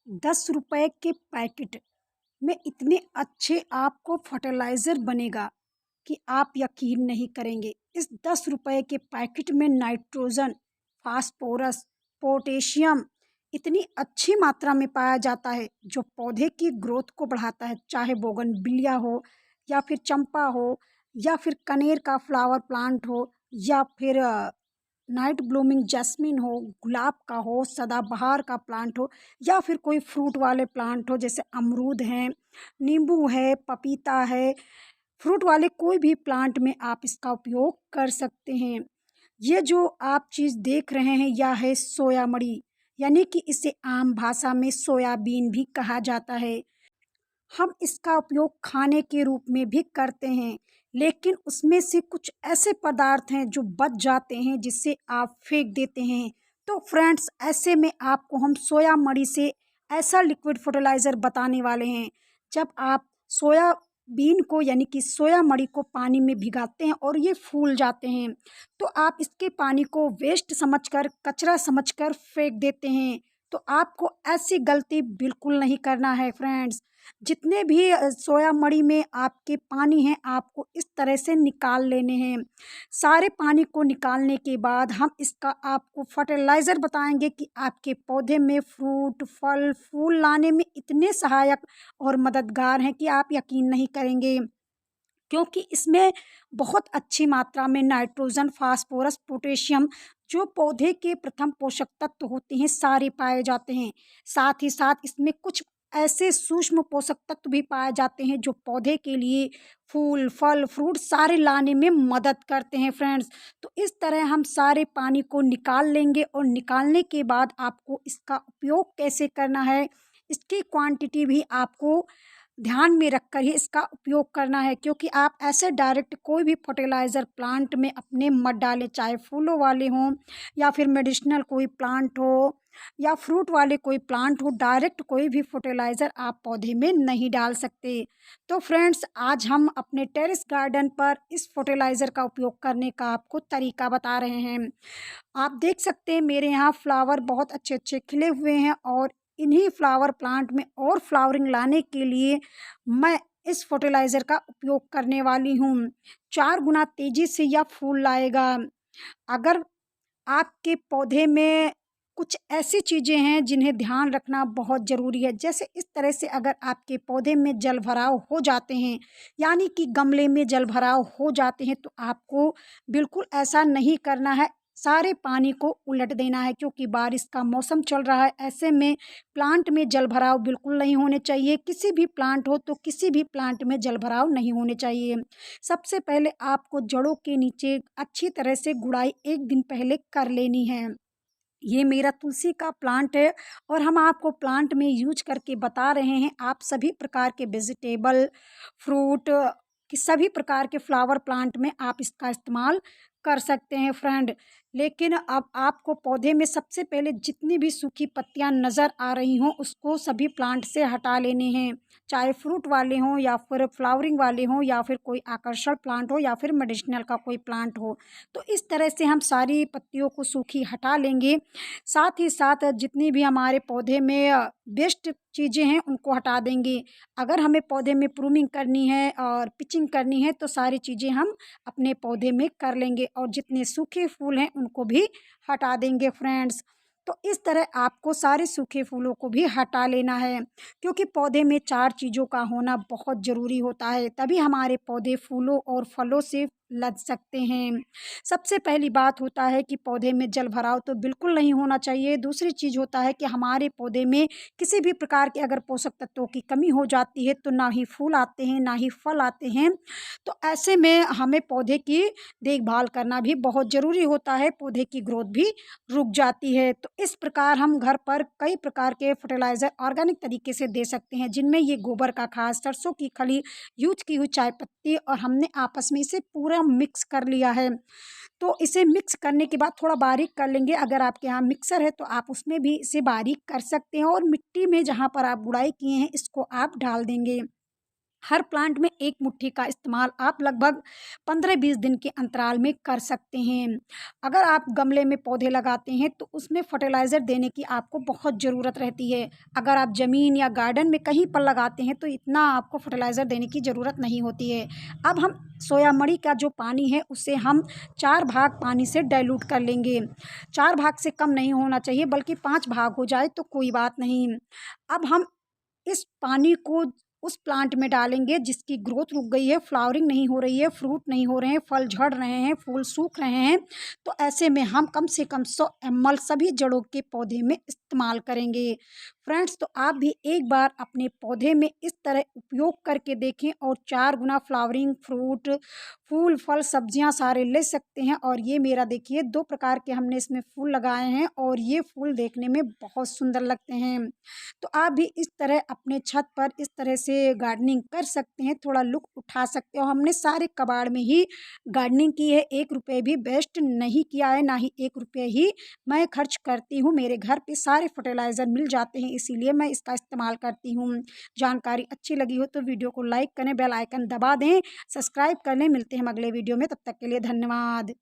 ₹10 के पैकेट में इतने अच्छे आपको फर्टिलाइज़र बनेगा कि आप यकीन नहीं करेंगे। इस ₹10 के पैकेट में नाइट्रोजन, फास्फोरस, पोटेशियम इतनी अच्छी मात्रा में पाया जाता है जो पौधे की ग्रोथ को बढ़ाता है, चाहे बोगनविलिया हो या फिर चंपा हो या फिर कनेर का फ्लावर प्लांट हो या फिर नाइट ब्लूमिंग जैस्मिन हो, गुलाब का हो, सदाबहार का प्लांट हो या फिर कोई फ्रूट वाले प्लांट हो जैसे अमरूद हैं, नींबू है, पपीता है। फ्रूट वाले कोई भी प्लांट में आप इसका उपयोग कर सकते हैं। ये जो आप चीज़ देख रहे हैं यह है सोया मड़ी, यानी कि इसे आम भाषा में सोयाबीन भी कहा जाता है। हम इसका उपयोग खाने के रूप में भी करते हैं, लेकिन उसमें से कुछ ऐसे पदार्थ हैं जो बच जाते हैं जिससे आप फेंक देते हैं। तो फ्रेंड्स, ऐसे में आपको हम सोया मड़ी से ऐसा लिक्विड फर्टिलाइज़र बताने वाले हैं। जब आप सोयाबीन को यानी कि सोया मड़ी को पानी में भिगाते हैं और ये फूल जाते हैं, तो आप इसके पानी को वेस्ट समझकर, कचरा समझकर फेंक देते हैं। तो आपको ऐसी गलती बिल्कुल नहीं करना है फ्रेंड्स। जितने भी सोया मड़ी में आपके पानी हैं आपको इस तरह से निकाल लेने हैं। सारे पानी को निकालने के बाद हम इसका आपको फर्टिलाइज़र बताएंगे कि आपके पौधे में फ्रूट, फल, फूल लाने में इतने सहायक और मददगार हैं कि आप यकीन नहीं करेंगे। क्योंकि इसमें बहुत अच्छी मात्रा में नाइट्रोजन, फास्फोरस, पोटेशियम जो पौधे के प्रथम पोषक तत्व होते हैं सारे पाए जाते हैं। साथ ही साथ इसमें कुछ ऐसे सूक्ष्म पोषक तत्व भी पाए जाते हैं जो पौधे के लिए फूल, फल, फ्रूट सारे लाने में मदद करते हैं फ्रेंड्स। तो इस तरह हम सारे पानी को निकाल लेंगे और निकालने के बाद आपको इसका उपयोग कैसे करना है, इसकी क्वांटिटी भी आपको ध्यान में रखकर ही इसका उपयोग करना है। क्योंकि आप ऐसे डायरेक्ट कोई भी फर्टिलाइज़र प्लांट में अपने मत डालें, चाहे फूलों वाले हों या फिर मेडिसिनल कोई प्लांट हो या फ्रूट वाले कोई प्लांट हो, डायरेक्ट कोई भी फर्टिलाइज़र आप पौधे में नहीं डाल सकते। तो फ्रेंड्स, आज हम अपने टेरेस गार्डन पर इस फर्टिलाइज़र का उपयोग करने का आपको तरीका बता रहे हैं। आप देख सकते हैं मेरे यहाँ फ्लावर बहुत अच्छे-अच्छे खिले हुए हैं और इन्हीं फ्लावर प्लांट में और फ्लावरिंग लाने के लिए मैं इस फर्टिलाइज़र का उपयोग करने वाली हूँ। 4 गुना तेज़ी से यह फूल लाएगा। अगर आपके पौधे में कुछ ऐसी चीज़ें हैं जिन्हें ध्यान रखना बहुत ज़रूरी है, जैसे इस तरह से अगर आपके पौधे में जल भराव हो जाते हैं, यानी कि गमले में जल भराव हो जाते हैं, तो आपको बिल्कुल ऐसा नहीं करना है। सारे पानी को उलट देना है क्योंकि बारिश का मौसम चल रहा है। ऐसे में प्लांट में जल भराव बिल्कुल नहीं होने चाहिए। किसी भी प्लांट हो तो किसी भी प्लांट में जल भराव नहीं होने चाहिए। सबसे पहले आपको जड़ों के नीचे अच्छी तरह से गुड़ाई 1 दिन पहले कर लेनी है। ये मेरा तुलसी का प्लांट है और हम आपको प्लांट में यूज करके बता रहे हैं। आप सभी प्रकार के वेजिटेबल, फ्रूट कि सभी प्रकार के फ्लावर प्लांट में आप इसका इस्तेमाल कर सकते हैं फ्रेंड। लेकिन अब आपको पौधे में सबसे पहले जितनी भी सूखी पत्तियां नज़र आ रही हों उसको सभी प्लांट से हटा लेने हैं, चाहे फ्रूट वाले हों या फिर फ्लावरिंग वाले हों या फिर कोई आकर्षण प्लांट हो या फिर मेडिसिनल का कोई प्लांट हो। तो इस तरह से हम सारी पत्तियों को सूखी हटा लेंगे। साथ ही साथ जितनी भी हमारे पौधे में वेस्ट चीज़ें हैं उनको हटा देंगे। अगर हमें पौधे में प्रूनिंग करनी है और पिचिंग करनी है तो सारी चीज़ें हम अपने पौधे में कर लेंगे और जितने सूखे फूल हैं उनको भी हटा देंगे फ्रेंड्स। तो इस तरह आपको सारे सूखे फूलों को भी हटा लेना है क्योंकि पौधे में 4 चीज़ों का होना बहुत ज़रूरी होता है, तभी हमारे पौधे फूलों और फलों से लद सकते हैं। सबसे पहली बात होता है कि पौधे में जल भराव तो बिल्कुल नहीं होना चाहिए। दूसरी चीज़ होता है कि हमारे पौधे में किसी भी प्रकार के अगर पोषक तत्वों की कमी हो जाती है तो ना ही फूल आते हैं, ना ही फल आते हैं। तो ऐसे में हमें पौधे की देखभाल करना भी बहुत ज़रूरी होता है, पौधे की ग्रोथ भी रुक जाती है। तो इस प्रकार हम घर पर कई प्रकार के फर्टिलाइज़र ऑर्गेनिक तरीके से दे सकते हैं, जिनमें ये गोबर का खाद, सरसों की खली, यूज़ की हुई चाय पत्ती और हमने आपस में इसे पूरा मिक्स कर लिया है। तो इसे मिक्स करने के बाद थोड़ा बारीक कर लेंगे। अगर आपके यहाँ मिक्सर है तो आप उसमें भी इसे बारीक कर सकते हैं और मिट्टी में जहाँ पर आप गुड़ाई किए हैं इसको आप डाल देंगे। हर प्लांट में 1 मुट्ठी का इस्तेमाल आप लगभग 15-20 दिन के अंतराल में कर सकते हैं। अगर आप गमले में पौधे लगाते हैं तो उसमें फर्टिलाइज़र देने की आपको बहुत ज़रूरत रहती है। अगर आप ज़मीन या गार्डन में कहीं पर लगाते हैं तो इतना आपको फर्टिलाइज़र देने की ज़रूरत नहीं होती है। अब हम सोयामणि का जो पानी है उसे हम 4 भाग पानी से डाइल्यूट कर लेंगे। 4 भाग से कम नहीं होना चाहिए, बल्कि 5 भाग हो जाए तो कोई बात नहीं। अब हम इस पानी को उस प्लांट में डालेंगे जिसकी ग्रोथ रुक गई है, फ्लावरिंग नहीं हो रही है, फ्रूट नहीं हो रहे हैं, फल झड़ रहे हैं, फूल सूख रहे हैं। तो ऐसे में हम कम से कम 100 ml सभी जड़ों के पौधे में इस्तेमाल करेंगे। फ्रेंड्स, तो आप भी एक बार अपने पौधे में इस तरह उपयोग करके देखें और 4 गुना फ्लावरिंग, फ्रूट, फूल, फल, सब्जियां सारे ले सकते हैं। और ये मेरा देखिए 2 प्रकार के हमने इसमें फूल लगाए हैं और ये फूल देखने में बहुत सुंदर लगते हैं। तो आप भी इस तरह अपने छत पर इस तरह से गार्डनिंग कर सकते हैं, थोड़ा लुक उठा सकते हो। हमने सारे कबाड़ में ही गार्डनिंग की है, 1 रुपए भी वेस्ट नहीं किया है, ना ही 1 रुपये ही मैं खर्च करती हूँ। मेरे घर पे सारे फर्टिलाइज़र मिल जाते हैं, इसीलिए मैं इसका इस्तेमाल करती हूँ। जानकारी अच्छी लगी हो तो वीडियो को लाइक करें, बेल आइकन दबा दें, सब्सक्राइब कर लें। मिलते हैं हम अगले वीडियो में, तब तक के लिए धन्यवाद।